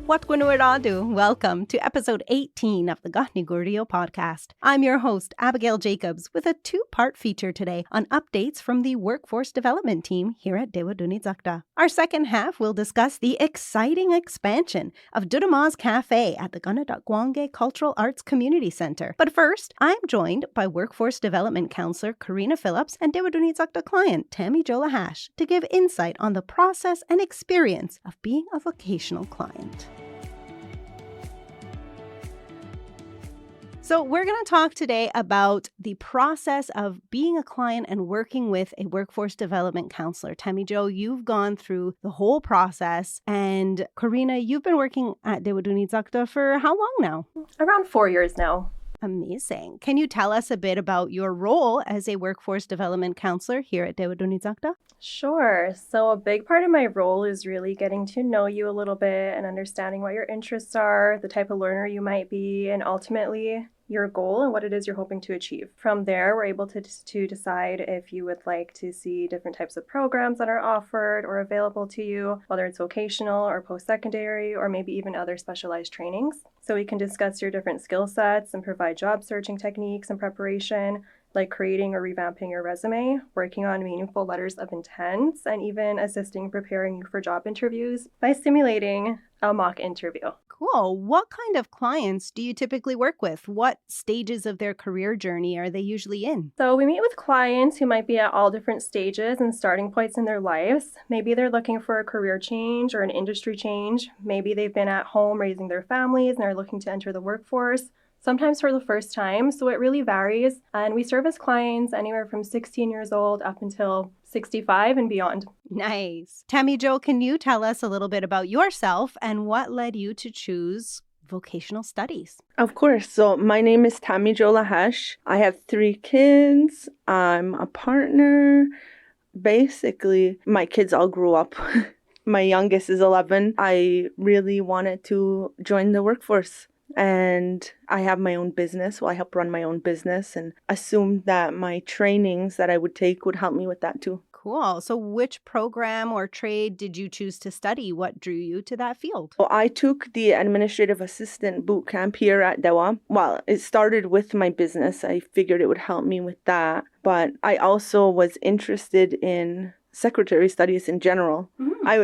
What Radu? Welcome to episode 18 of the Gotni Gurdio podcast. I'm your host, Abigail Jacobs, with a two-part feature today on updates from the workforce development team here at Dewa Dunizakta. Our second half will discuss the exciting expansion of Durama's Café at the Kanatahkwèn Cultural Arts Community Center. But first, I'm joined by Workforce Development Counsellor Corinna Phillips and Dewa Dunizakta client TammyJo Lahache to give insight on the process and experience of being a vocational client. So we're going to talk today about the process of being a client and working with a workforce development counselor. TammyJo, you've gone through the whole process. And Corinna, you've been working at Dewa Dunizakta for how long now? Around 4 years now. Amazing. Can you tell us a bit about your role as a workforce development counselor here at Dewa Dunizakta? Sure. So a big part of my role is really getting to know you a little bit and understanding what your interests are, the type of learner you might be, and ultimately your goal and what it is you're hoping to achieve. From there, we're able to decide if you would like to see different types of programs that are offered or available to you, whether it's vocational or post-secondary or maybe even other specialized trainings. So we can discuss your different skill sets and provide job searching techniques and preparation, like creating or revamping your resume, working on meaningful letters of intent, and even assisting preparing you for job interviews by simulating a mock interview. Cool. What kind of clients do you typically work with? What stages of their career journey are they usually in? So we meet with clients who might be at all different stages and starting points in their lives. Maybe they're looking for a career change or an industry change. Maybe they've been at home raising their families and are looking to enter the workforce, sometimes for the first time. So it really varies. And we service clients anywhere from 16 years old up until 65 and beyond. Nice. TammyJo, can you tell us a little bit about yourself and what led you to choose vocational studies? Of course. So my name is TammyJo Lahache. I have 3 kids. I'm a partner. Basically, my kids all grew up. My youngest is 11. I really wanted to join the workforce. And I have my own business. Well, I help run my own business and assumed that my trainings that I would take would help me with that too. Cool. So which program or trade did you choose to study? What drew you to that field? Well, I took the administrative assistant boot camp here at Dewa. Well, it started with my business. I figured it would help me with that. But I also was interested in secretary studies in general.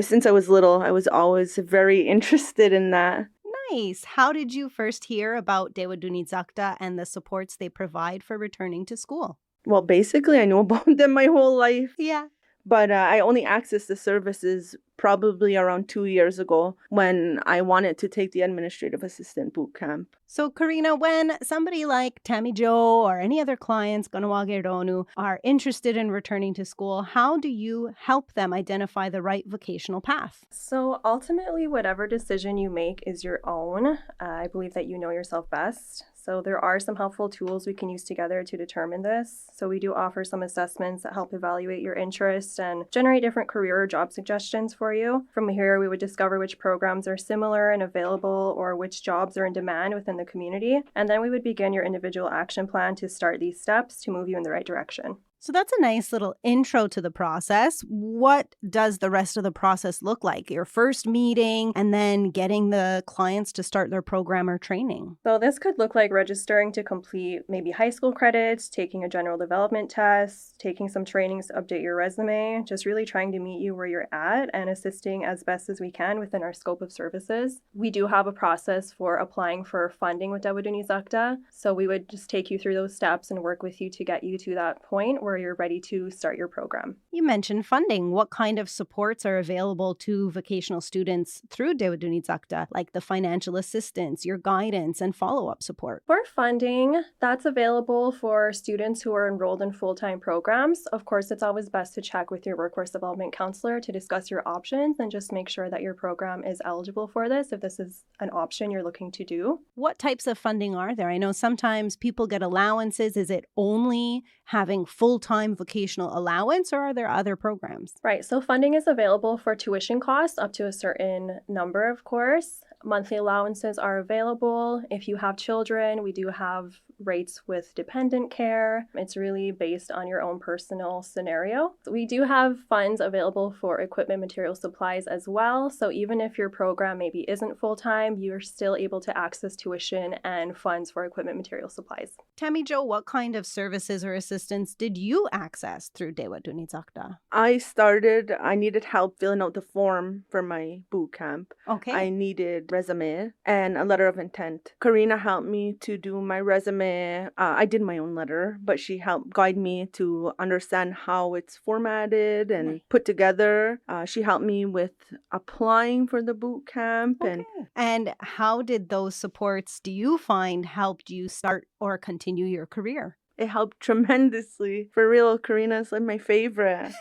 Since I was little, I was always very interested in that. Nice. How did you first hear about Dewa Dunizakta and the supports they provide for returning to school? Well, basically, I knew about them my whole life. Yeah. But I only accessed the services probably around 2 years ago when I wanted to take the administrative assistant boot camp. So, Corinna, when somebody like TammyJo or any other clients, Ganawagironu, are interested in returning to school, how do you help them identify the right vocational path? So ultimately, whatever decision you make is your own. I believe that you know yourself best. So there are some helpful tools we can use together to determine this. So we do offer some assessments that help evaluate your interests and generate different career or job suggestions for you. From here, we would discover which programs are similar and available or which jobs are in demand within the community. And then we would begin your individual action plan to start these steps to move you in the right direction. So that's a nice little intro to the process. What does the rest of the process look like? Your first meeting and then getting the clients to start their program or training. So this could look like registering to complete maybe high school credits, taking a general development test, taking some trainings to update your resume, just really trying to meet you where you're at and assisting as best as we can within our scope of services. We do have a process for applying for funding with Dewa Dunizakta. So we would just take you through those steps and work with you to get you to that point where you're ready to start your program. You mentioned funding. What kind of supports are available to vocational students through Dewa Dunizakta, like the financial assistance, your guidance, and follow-up support? For funding, that's available for students who are enrolled in full-time programs. Of course, it's always best to check with your workforce development counselor to discuss your options and just make sure that your program is eligible for this if this is an option you're looking to do. What types of funding are there? I know sometimes people get allowances. Is it only having full-time vocational allowance, or are there other programs? Right. So funding is available for tuition costs up to a certain number, of course. Monthly allowances are available. If you have children, we do have rates with dependent care. It's really based on your own personal scenario. We do have funds available for equipment, material, supplies as well. So even if your program maybe isn't full-time, you're still able to access tuition and funds for equipment, material, supplies. TammyJo, what kind of services or assistance did you access through Dewa Dunizakta? I needed help filling out the form for my boot camp. Okay. I needed resume and a letter of intent. Corinna helped me to do my resume. I did my own letter, but she helped guide me to understand how it's formatted and put together. She helped me with applying for the boot camp. Okay. And how did those supports, do you find, helped you start or continue your career? It helped tremendously. For real, Corinna's like my favorite.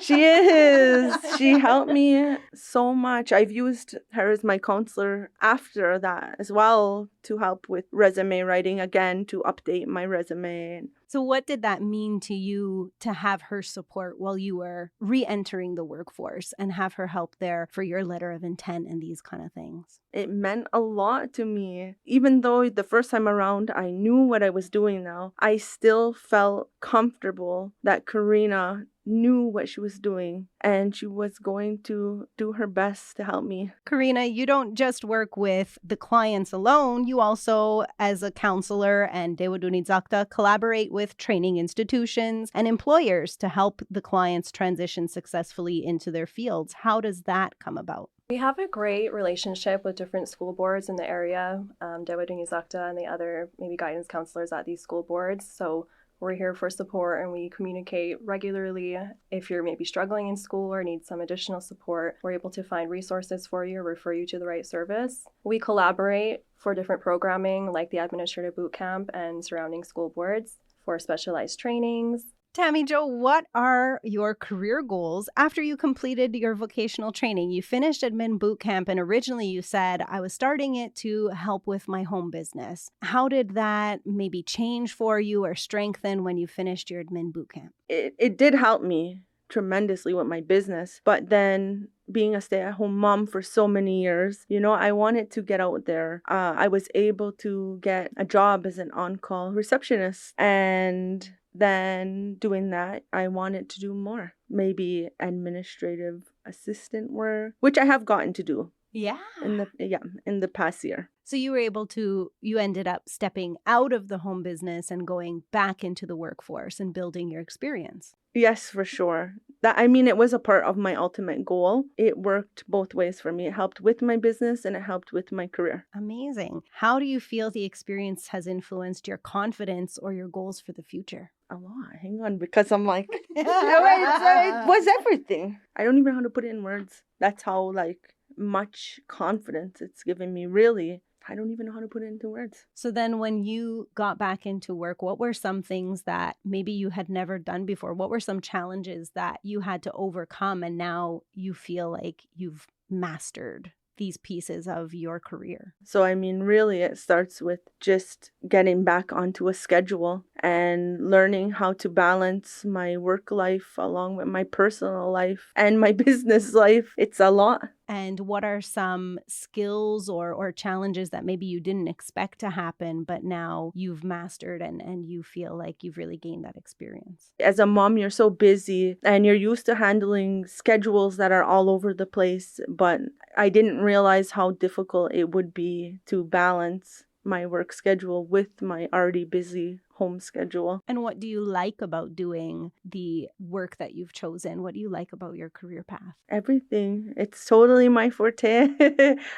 She is. She helped me so much. I've used her as my counselor after that as well to help with resume writing again, to update my resume. So what did that mean to you to have her support while you were re-entering the workforce and have her help there for your letter of intent and these kind of things? It meant a lot to me. Even though the first time around I knew what I was doing now, I still felt comfortable that Corinna knew what she was doing and she was going to do her best to help me. Corinna, you don't just work with the clients alone. You also, as a counselor and Dewa Dunizakta, collaborate with training institutions and employers to help the clients transition successfully into their fields. How does that come about? We have a great relationship with different school boards in the area, Dewa Dunizakta and the other maybe guidance counselors at these school boards. So we're here for support and we communicate regularly. If you're maybe struggling in school or need some additional support, we're able to find resources for you or refer you to the right service. We collaborate for different programming like the Administrative Boot Camp and surrounding school boards for specialized trainings. TammyJo, what are your career goals after you completed your vocational training? You finished admin boot camp and originally you said, I was starting it to help with my home business. How did that maybe change for you or strengthen when you finished your admin boot camp? It did help me tremendously with my business, but then being a stay-at-home mom for so many years, I wanted to get out there. I was able to get a job as an on-call receptionist, and then doing that, I wanted to do more, maybe administrative assistant work, which I have gotten to do. Yeah. In the past year. So you ended up stepping out of the home business and going back into the workforce and building your experience. Yes, for sure. It was a part of my ultimate goal. It worked both ways for me. It helped with my business and it helped with my career. Amazing. How do you feel the experience has influenced your confidence or your goals for the future? A lot. Hang on, because I'm like, it was everything. I don't even know how to put it in words. That's how much confidence it's given me, really. I don't even know how to put it into words. So then when you got back into work, what were some things that maybe you had never done before? What were some challenges that you had to overcome and now you feel like you've mastered these pieces of your career? So, really it starts with just getting back onto a schedule and learning how to balance my work life along with my personal life and my business life. It's a lot. And what are some skills or challenges that maybe you didn't expect to happen, but now you've mastered and you feel like you've really gained that experience? As a mom, you're so busy and you're used to handling schedules that are all over the place, but I didn't realize how difficult it would be to balance my work schedule with my already busy home schedule. And what do you like about doing the work that you've chosen? What do you like about your career path? Everything. It's totally my forte.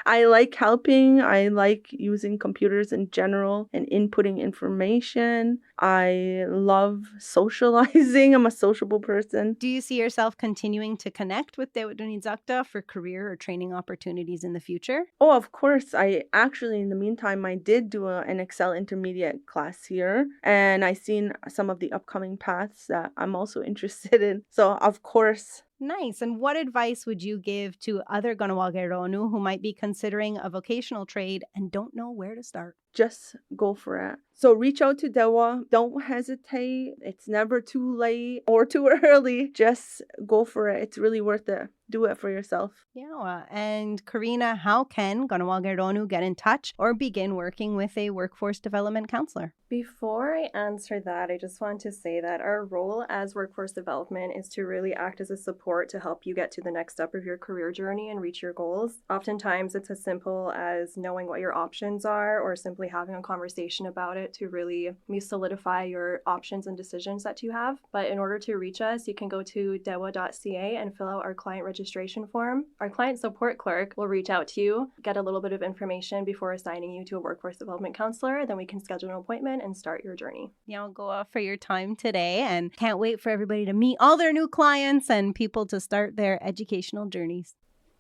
I like helping. I like using computers in general and inputting information. I love socializing. I'm a sociable person. Do you see yourself continuing to connect with Dewa Dunizakta for career or training opportunities in the future? Oh, of course. I actually, in the meantime, I did do an Excel intermediate class here. And I've seen some of the upcoming paths that I'm also interested in. So, of course, Nice. And what advice would you give to other Ganawagironu who might be considering a vocational trade and don't know where to start? Just go for it. So reach out to Dewa. Don't hesitate. It's never too late or too early. Just go for it. It's really worth it. Do it for yourself. Yeah. And Corinna, how can Ganawagironu get in touch or begin working with a workforce development counselor? Before I answer that, I just want to say that our role as workforce development is to really act as a support to help you get to the next step of your career journey and reach your goals. Oftentimes, it's as simple as knowing what your options are or simply having a conversation about it to really solidify your options and decisions that you have. But in order to reach us, you can go to dewa.ca and fill out our client registration form. Our client support clerk will reach out to you, get a little bit of information before assigning you to a workforce development counselor. Then we can schedule an appointment and start your journey. Yeah, I'll go off for your time today and can't wait for everybody to meet all their new clients and people to start their educational journeys.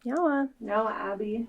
Yawa. Now, Abby.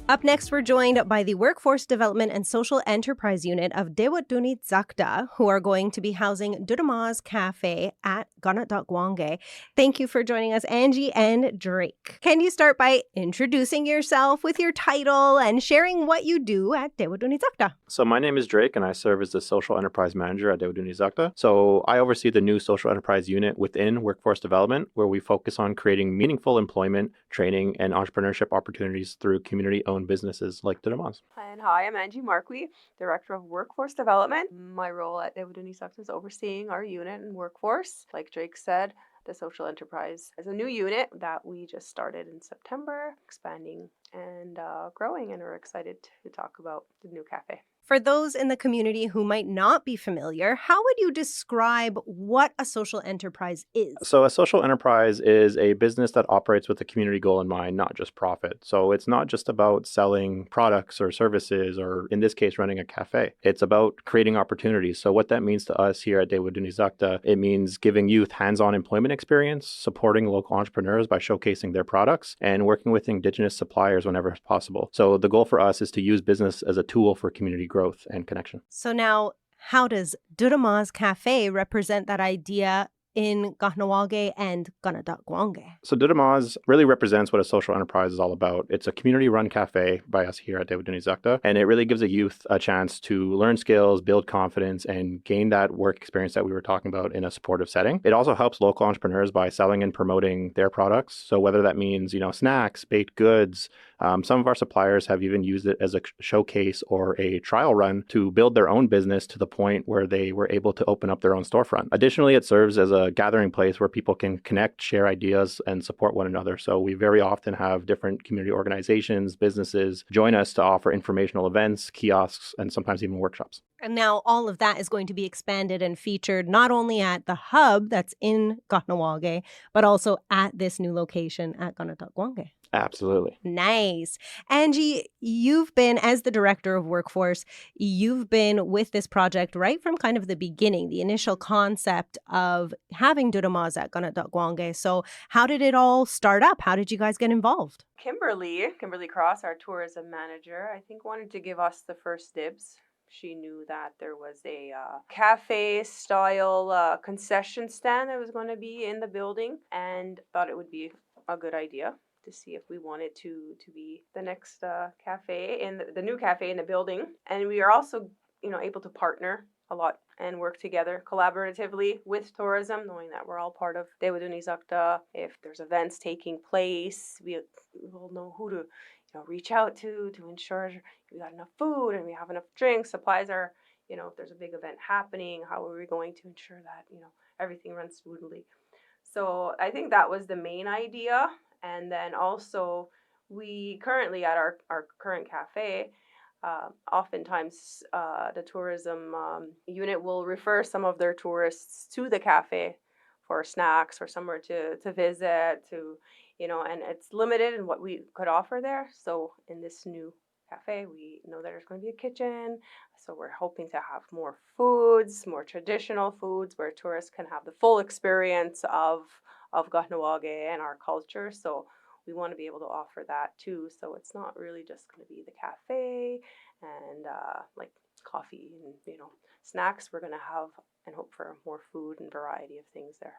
Up next, we're joined by the Workforce Development and Social Enterprise Unit of Dewatdunit who are going to be housing Dudama's Café at Kanatahkwèn. Thank you for joining us, Angie and Drake. Can you start by introducing yourself with your title and sharing what you do at Dewatdunit? So my name is Drake, and I serve as the Social Enterprise Manager at Dewatdunit. So I oversee the new Social Enterprise Unit within Workforce Development, where we focus on creating meaningful employment, training, and entrepreneurship opportunities through community-owned businesses like Dudama's. And hi, I'm Angie Marquis, Director of Workforce Development. My role at Dewatdunit is overseeing our unit and workforce. Like Drake said, the social enterprise is a new unit that we just started in September, expanding and growing, and we're excited to talk about the new cafe. For those in the community who might not be familiar, how would you describe what a social enterprise is? So a social enterprise is a business that operates with a community goal in mind, not just profit. So it's not just about selling products or services, or in this case, running a cafe. It's about creating opportunities. So what that means to us here at Dewatdunit, it means giving youth hands-on employment experience, supporting local entrepreneurs by showcasing their products, and working with Indigenous suppliers whenever possible. So the goal for us is to use business as a tool for community growth and connection. So now, how does Dudama's Café represent that idea in Kahnawake and Kanatahkwèn? So Dudama's really represents what a social enterprise is all about. It's a community-run cafe by us here at Dewatdunit, and it really gives a youth a chance to learn skills, build confidence, and gain that work experience that we were talking about in a supportive setting. It also helps local entrepreneurs by selling and promoting their products. So whether that means, snacks, baked goods, some of our suppliers have even used it as a showcase or a trial run to build their own business to the point where they were able to open up their own storefront. Additionally, it serves as a gathering place where people can connect, share ideas, and support one another. So we very often have different community organizations, businesses join us to offer informational events, kiosks, and sometimes even workshops. And now all of that is going to be expanded and featured not only at the hub that's in Kahnawake, but also at this new location at Kanatahkwèn. Absolutely. Nice. Angie, you've been, as the Director of Workforce, you've been with this project right from kind of the beginning, the initial concept of having Dudama's at Kanatahkwèn. So how did it all start up? How did you guys get involved? Kimberly Cross, our tourism manager, I think wanted to give us the first dibs. She knew that there was a cafe-style concession stand that was going to be in the building, and thought it would be a good idea to see if we wanted to be the next cafe in the new cafe in the building. And we are also, able to partner a lot and work together collaboratively with tourism, knowing that we're all part of Dewatdunit. If there's events taking place, we will know who to reach out to ensure we got enough food and we have enough drinks. Supplies are, if there's a big event happening, how are we going to ensure that, everything runs smoothly. So I think that was the main idea. And then also, we currently at our current cafe, oftentimes the tourism unit will refer some of their tourists to the cafe for snacks or somewhere to visit, and it's limited in what we could offer there. So in this new cafe, we know that there's going to be a kitchen. So we're hoping to have more foods, more traditional foods, where tourists can have the full experience of Kahnawake and our culture. So we want to be able to offer that too. So it's not really just going to be the cafe and like coffee and, snacks. We're going to have and hope for more food and variety of things there.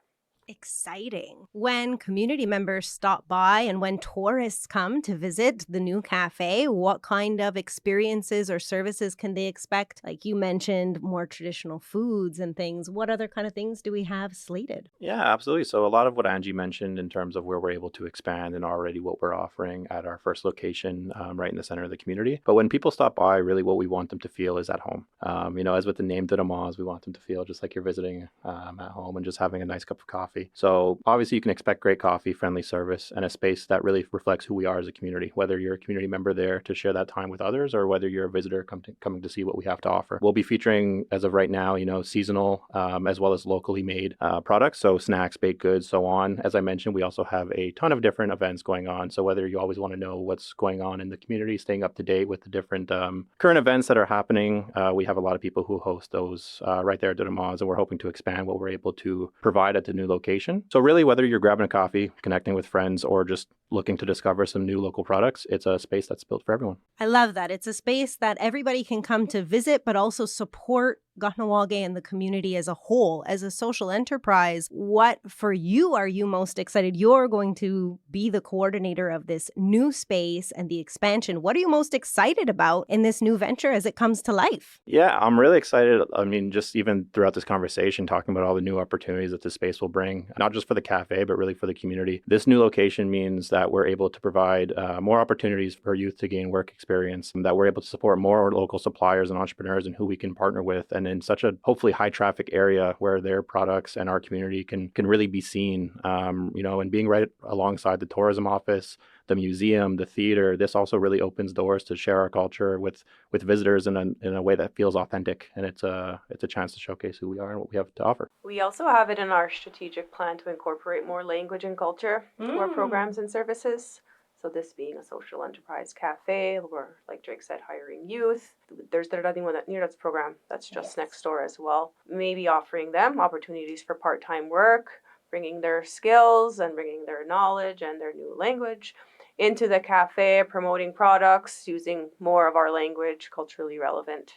Exciting. When community members stop by and when tourists come to visit the new cafe, what kind of experiences or services can they expect? Like you mentioned, more traditional foods and things. What other kind of things do we have slated? Yeah, absolutely. So a lot of what Angie mentioned in terms of where we're able to expand and already what we're offering at our first location right in the center of the community. But when people stop by, really what we want them to feel is at home. As with the name Tóta, we want them to feel just like you're visiting at home and just having a nice cup of coffee. So obviously you can expect great coffee, friendly service, and a space that really reflects who we are as a community, whether you're a community member there to share that time with others or whether you're a visitor coming to see what we have to offer. We'll be featuring, as of right now, seasonal as well as locally made products, so snacks, baked goods, so on. As I mentioned, we also have a ton of different events going on. So whether you always want to know what's going on in the community, staying up to date with the different current events that are happening, we have a lot of people who host those right there at Tóta, and we're hoping to expand what we're able to provide at the new location. So really, whether you're grabbing a coffee, connecting with friends, or just looking to discover some new local products, it's a space that's built for everyone. I love that. It's a space that everybody can come to visit, but also support Kanatahkwèn and the community as a whole. As a social enterprise, what for you are you most excited? You're going to be the coordinator of this new space and the expansion. What are you most excited about in this new venture as it comes to life? Yeah, I'm really excited. I mean, just even throughout this conversation, talking about all the new opportunities that this space will bring, not just for the cafe, but really for the community. This new location means that we're able to provide more opportunities for youth to gain work experience, that we're able to support more local suppliers and entrepreneurs and who we can partner with, and in such a hopefully high traffic area where their products and our community can really be seen, and being right alongside the tourism office, the museum, the theater. This also really opens doors to share our culture with visitors in a way that feels authentic, and it's a chance to showcase who we are and what we have to offer. We also have it in our strategic plan to incorporate more language and culture to our programs and services. So this being a social enterprise cafe, we're, like Drake said, hiring youth. There's the Rading That's program that's just next door as well. Maybe offering them opportunities for part-time work, bringing their skills and bringing their knowledge and their new language into the cafe, promoting products, using more of our language, culturally relevant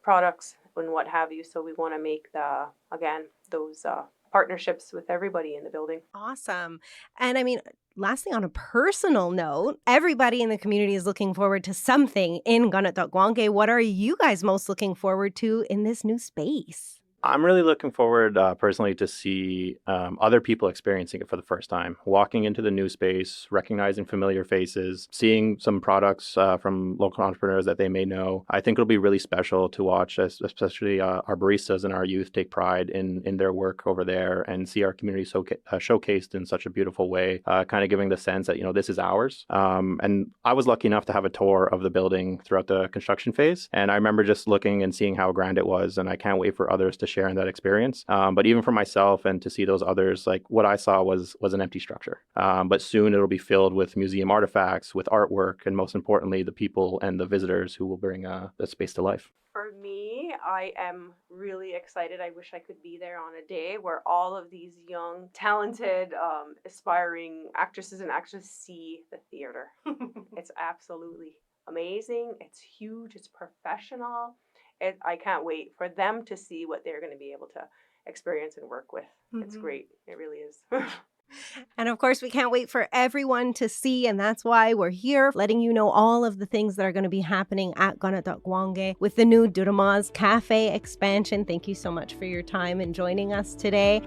products and what have you. So we want to make those partnerships with everybody in the building. Awesome. And I mean, lastly, on a personal note, everybody in the community is looking forward to something in Kanatahkwèn. What are you guys most looking forward to in this new space? I'm really looking forward personally to see other people experiencing it for the first time, walking into the new space, recognizing familiar faces, seeing some products from local entrepreneurs that they may know. I think it'll be really special to watch, especially our baristas and our youth take pride in their work over there and see our community showcased in such a beautiful way, kind of giving the sense that, this is ours. And I was lucky enough to have a tour of the building throughout the construction phase. And I remember just looking and seeing how grand it was. And I can't wait for others to share in that experience. But even for myself and to see those others, like what I saw was an empty structure. But soon it'll be filled with museum artifacts, with artwork, and most importantly, the people and the visitors who will bring the space to life. For me, I am really excited. I wish I could be there on a day where all of these young, talented, aspiring actresses and actors see the theater. It's absolutely amazing. It's huge. It's professional. I can't wait for them to see what they're going to be able to experience and work with. Mm-hmm. It's great. It really is. And of course, we can't wait for everyone to see, and that's why we're here, letting you know all of the things that are going to be happening at Kanatahkwèn with the new Tóta Cafe expansion. Thank you so much for your time and joining us today.